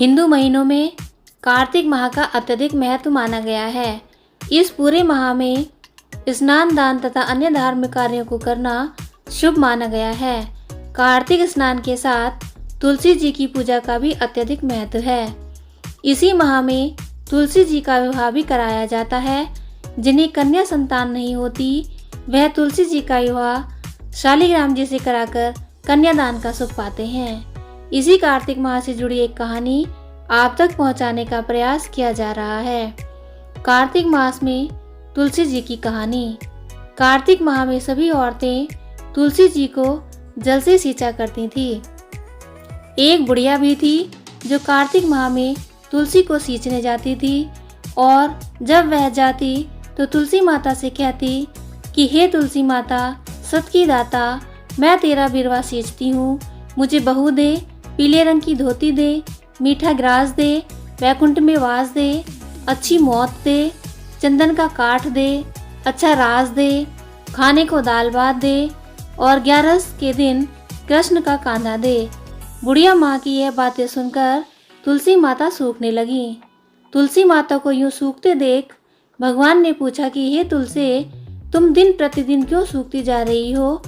हिंदू महीनों में कार्तिक माह का अत्यधिक महत्व माना गया है। इस पूरे माह में स्नान, दान तथा अन्य धार्मिक कार्यों को करना शुभ माना गया है। कार्तिक स्नान के साथ तुलसी जी की पूजा का भी अत्यधिक महत्व है। इसी माह में तुलसी जी का विवाह भी कराया जाता है। जिन्हें कन्या संतान नहीं होती वह तुलसी जी का विवाह शालिग्राम जी से कराकर कन्यादान का सुख पाते हैं। इसी कार्तिक माह से जुड़ी एक कहानी आप तक पहुंचाने का प्रयास किया जा रहा है। कार्तिक मास में तुलसी जी की कहानी। कार्तिक माह में सभी औरतें तुलसी जी को जल से सींचा करती थी। एक बुढ़िया भी थी जो कार्तिक माह में तुलसी को सींचने जाती थी और जब वह जाती तो तुलसी माता से कहती कि हे तुलसी माता, सत की दाता, मैं तेरा बिरवा सींचती हूँ, मुझे बहू दे, पीले रंग की धोती दे, मीठा ग्रास दे, वैकुंठ में वास दे, अच्छी मौत दे, चंदन का काठ दे, अच्छा राज दे, खाने को दाल भात दे और 11 के दिन कृष्ण का कांधा दे। बुढ़िया माँ की यह बातें सुनकर तुलसी माता सूखने लगी। तुलसी माता को यूं सूखते देख भगवान ने पूछा कि हे तुलसी, तुम दिन प्रतिदिन क्यों सूखती जा रही हो?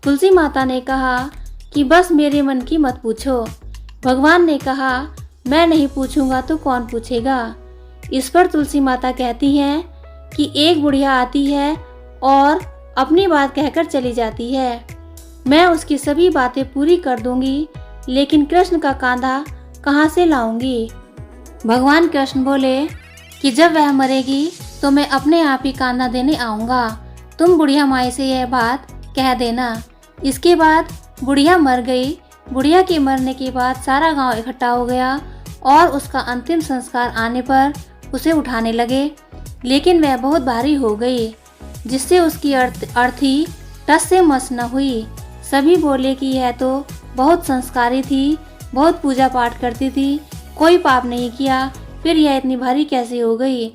तुलसी माता ने कहा कि बस मेरे मन की मत पूछो। भगवान ने कहा मैं नहीं पूछूंगा तो कौन पूछेगा। इस पर तुलसी माता कहती हैं कि एक बुढ़िया आती है और अपनी बात कहकर चली जाती है। मैं उसकी सभी बातें पूरी कर दूंगी, लेकिन कृष्ण का कांधा कहाँ से लाऊंगी? भगवान कृष्ण बोले कि जब वह मरेगी तो मैं अपने आप ही कांधा देने आऊँगा। तुम बुढ़िया माई से यह बात कह देना। इसके बाद बुढ़िया मर गई। बुढ़िया के मरने के बाद सारा गांव इकट्ठा हो गया और उसका अंतिम संस्कार आने पर उसे उठाने लगे, लेकिन वह बहुत भारी हो गई जिससे उसकी अर्थी टस से मस न हुई। सभी बोले कि यह तो बहुत संस्कारी थी, बहुत पूजा पाठ करती थी, कोई पाप नहीं किया, फिर यह इतनी भारी कैसे हो गई?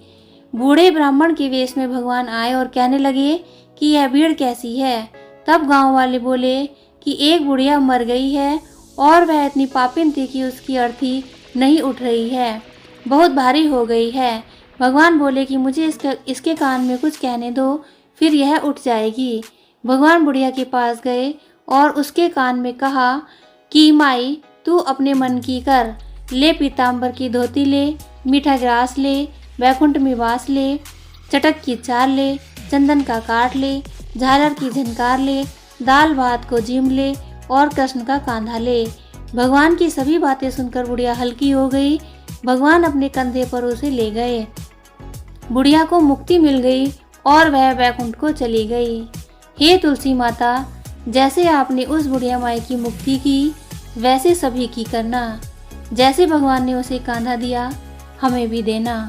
बूढ़े ब्राह्मण के वेश में भगवान आए और कहने लगे कि यह भीड़ कैसी है? तब गांव वाले बोले कि एक बुढ़िया मर गई है और वह इतनी पापिन थी कि उसकी अर्थी नहीं उठ रही है, बहुत भारी हो गई है। भगवान बोले कि मुझे इसके कान में कुछ कहने दो, फिर यह उठ जाएगी। भगवान बुढ़िया के पास गए और उसके कान में कहा कि माई, तू अपने मन की कर, ले पीताम्बर की धोती ले, मीठा ग्रास ले, वैकुंठ में वास ले, चटक की चाल ले, चंदन का काठ ले, झालर की झनकार ले, दाल भात को जीम ले और कृष्ण का कांधा ले। भगवान की सभी बातें सुनकर बुढ़िया हल्की हो गई। भगवान अपने कंधे पर उसे ले गए। बुढ़िया को मुक्ति मिल गई और वह वैकुंठ को चली गई। हे तुलसी माता, जैसे आपने उस बुढ़िया माई की मुक्ति की वैसे सभी की करना। जैसे भगवान ने उसे कांधा दिया, हमें भी देना।